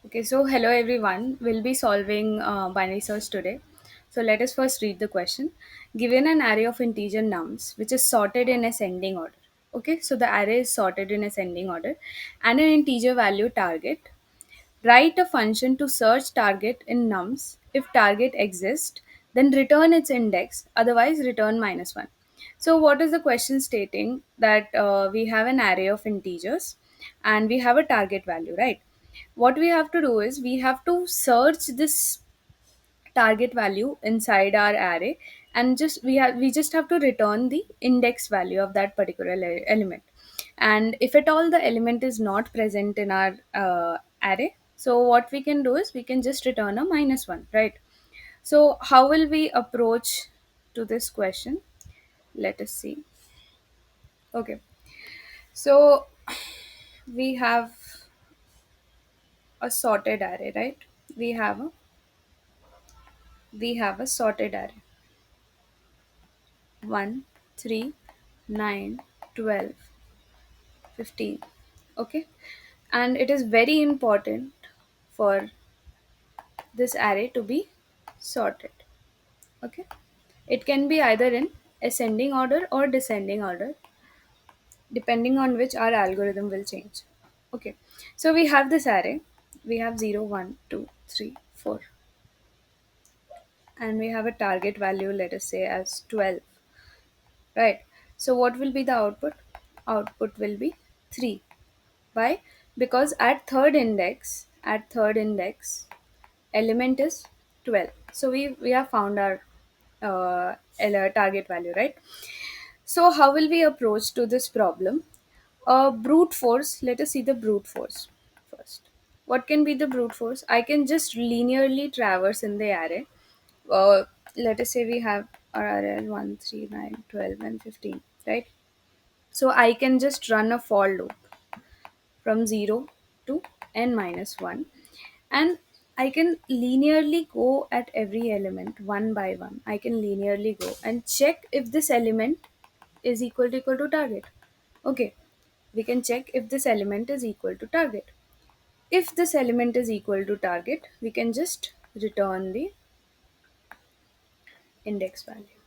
Okay, so hello everyone. We'll be solving binary search today. So let us first read the question. Given an array of integer nums which is sorted in ascending order. Okay, so the array is sorted in ascending order and an integer value target. Write a function to search target in nums. If target exists, then return its index, otherwise return -1. So what is the question stating? That we have an array of integers and we have a target value, right? What we have to do is we have to search this target value inside our array, and we just have to return the index value of that particular element. And if at all the element is not present in our array, so what we can do is we can just return a -1, right? So how will we approach to this question? Let us see. Okay, so we have a sorted array, right? We have a sorted array: 1, 3, 9, 12, 15. Okay, and it is very important for this array to be sorted. Okay, it can be either in ascending order or descending order, depending on which our algorithm will change. Okay, so we have this array. We have 0, 1, 2, 3, 4, and we have a target value, let us say, as 12, right? So what will be the output? Output will be 3. Why? Because at third index element is 12. So we have found our target value, right? So how will we approach to this problem? Brute force. Let us see the brute force first. What can be the brute force? I can just linearly traverse in the array. Let us say we have our array 1, 3, 9, 12, and 15, right? So I can just run a for loop from 0 to n minus 1, and I can linearly go at every element one by one. I can linearly go and check if this element is equal to target. Okay, we can check if this element is equal to target. If this element is equal to target, we can just return the index value.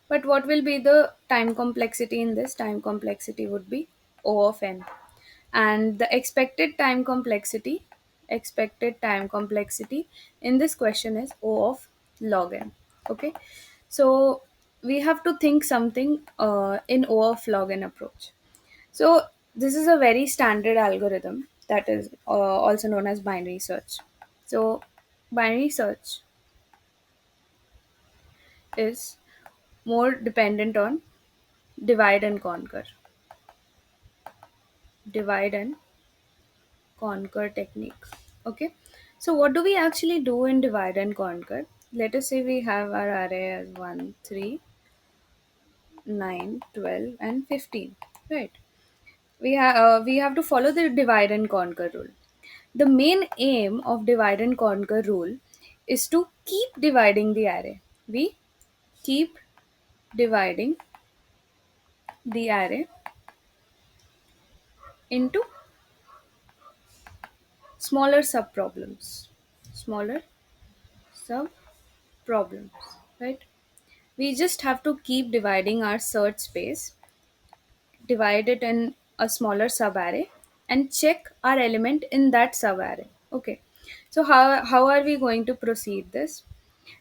But what will be the time complexity in this? Time complexity would be O of n. And the expected time complexity in this question is O of log n. Okay. So we have to think something in O of log n approach. So this is a very standard algorithm that is also known as binary search. So binary search is more dependent on divide and conquer. Divide and conquer technique. Okay. So what do we actually do in divide and conquer? Let us say we have our array as 1, 3, 9, 12, and 15. Right. We have to follow the divide and conquer rule. The main aim of divide and conquer rule is to keep dividing the array. We keep dividing the array into smaller subproblems. Smaller subproblems, right? We just have to keep dividing our search space, divide it in a smaller subarray, and check our element in that subarray. Okay. So how are we going to proceed this?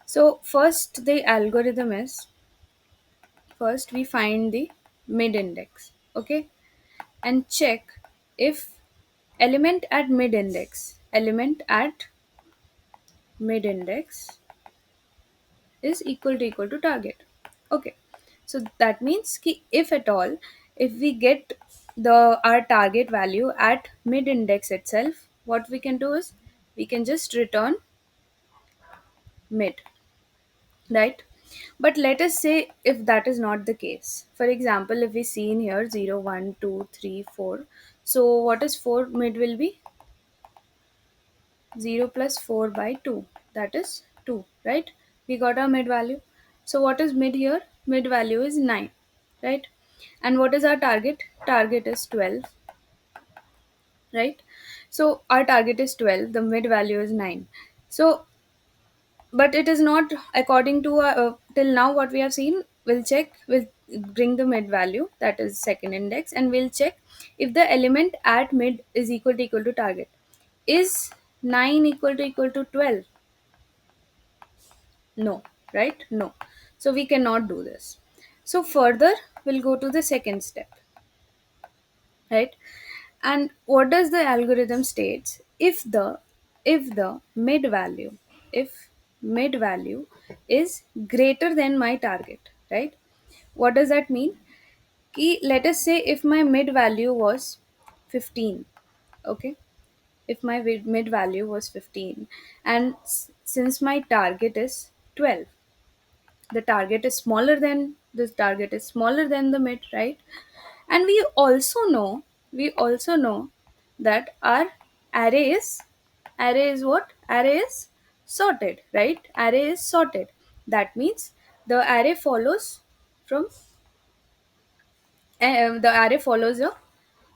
So first the algorithm is, first we find the mid index, okay, and check if element at mid index is equal to target. Okay, so that means ki if at all, if we get the our target value at mid index itself, what we can do is we can just return mid, right? But let us say if that is not the case. For example, if we see in here 0, 1, 2, 3, 4. So what is 4 mid will be? 0 plus 4 by 2, that is 2, right? We got our mid value. So what is mid here? Mid value is 9, right? And what is our target? Target is 12, right? So our target is 12, the mid value is 9. So, but it is not according to till now what we have seen. We'll check, we'll bring the mid value, that is second index, and we'll check if the element at mid is equal to target. Is 9 equal to 12? No, right? No. So we cannot do this. So further, we'll go to the second step, right? And what does the algorithm states? If the mid value, if mid value is greater than my target, right? What does that mean? Let us say if my mid value was 15, okay? If my mid value was 15, and since my target is 12, the target is smaller than the mid, right? And we also know that our array is what? Array is sorted, right? Array is sorted. That means the array follows from the array follows a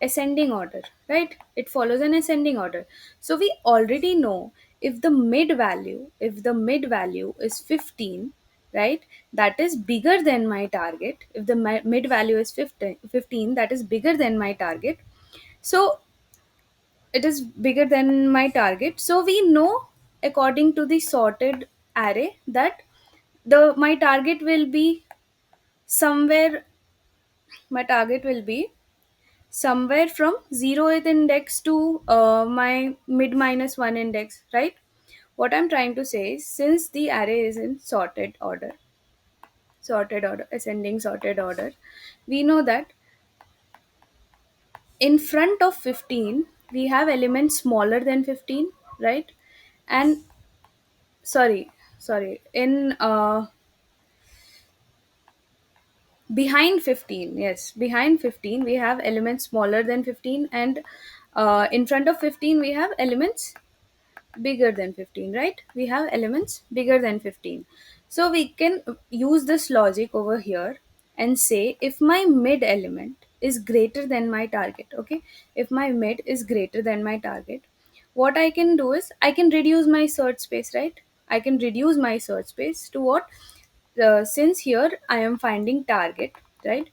ascending order, right? It follows an ascending order. So we already know, if the mid value is 15, right? That is bigger than my target. If the mid value is 15, that is bigger than my target. So it is bigger than my target, so we know, according to the sorted array, that the my target will be somewhere from 0th index to my mid minus 1 index, right? What I'm trying to say is, since the array is in sorted order, ascending sorted order, we know that in front of 15 we have elements smaller than 15, right? And sorry, in behind 15, yes, behind 15 we have elements smaller than 15, and in front of 15 we have elements bigger than 15, right? We have elements bigger than 15. So we can use this logic over here and say, if my mid element is greater than my target, okay? If my mid is greater than my target, what I can do is I can reduce my search space, right? I can reduce my search space to what? Since here I am finding target, right?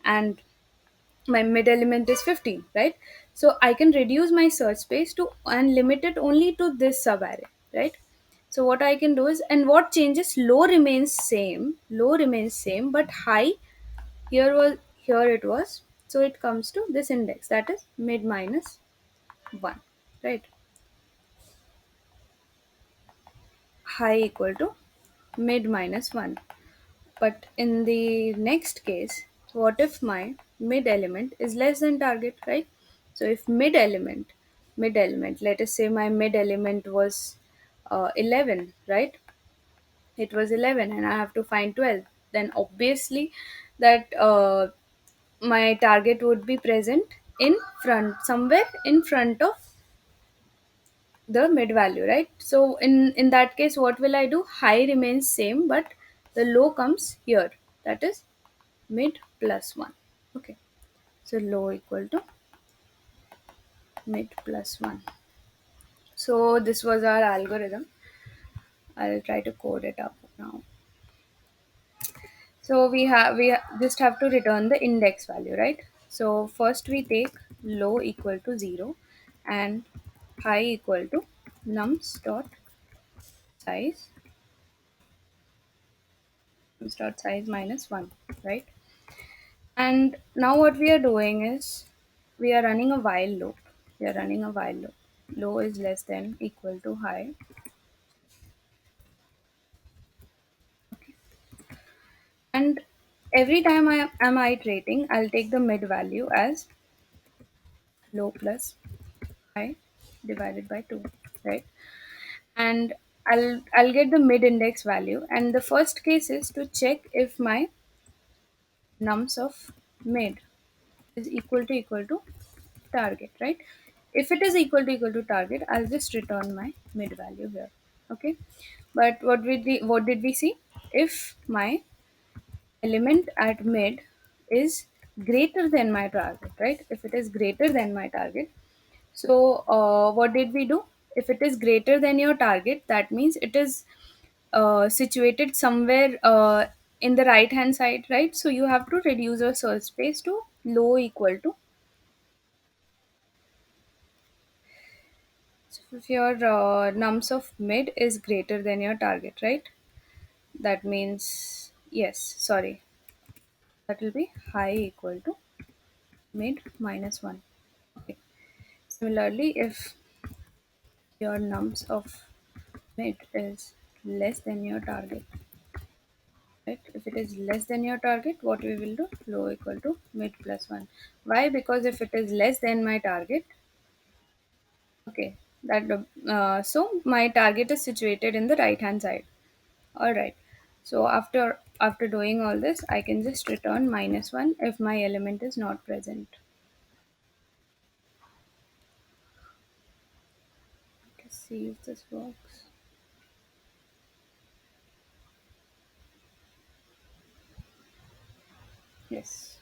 And my mid element is 15, right? So I can reduce my search space to and limit it only to this sub array, right? So what I can do is, and what changes? Low remains same, but high, here it was, so it comes to this index, that is mid minus 1, right? High equal to mid minus 1. But in the next case, what if my mid element is less than target, right? So if mid element, let us say my mid element was 11, right? It was 11 and I have to find 12. Then obviously that my target would be present somewhere in front of the mid value, right? So in that case, what will I do? High remains same, but the low comes here, that is mid plus 1. Okay, so low equal to mid plus 1. So this was our algorithm. I'll try to code it up now. So just have to return the index value, right? So first we take low equal to 0 and high equal to nums dot size minus 1, right? And now what we are doing is, we are running a while loop. We are running a while loop. Low is less than equal to high. And every time I am iterating, I'll take the mid value as low plus high divided by 2, right? And I'll get the mid index value. And the first case is to check if my nums of mid is equal to target, right? If it is equal to target, I'll just return my mid value here, okay? But what did we see? If my element at mid is greater than my target, right? If it is greater than my target, So what did we do? If it is greater than your target, that means it is situated somewhere in the right hand side, right? So you have to reduce your search space to low equal to. So if your nums of mid is greater than your target, right? That means, yes, sorry, that will be high equal to mid minus 1. Okay. Similarly, if your nums of mid is less than your target, right? If it is less than your target, what we will do? Low equal to mid plus 1. Why? Because if it is less than my target, okay, that so my target is situated in the right hand side. All right. So after doing all this, I can just return minus 1 if my element is not present. Let's see if this works. Yes.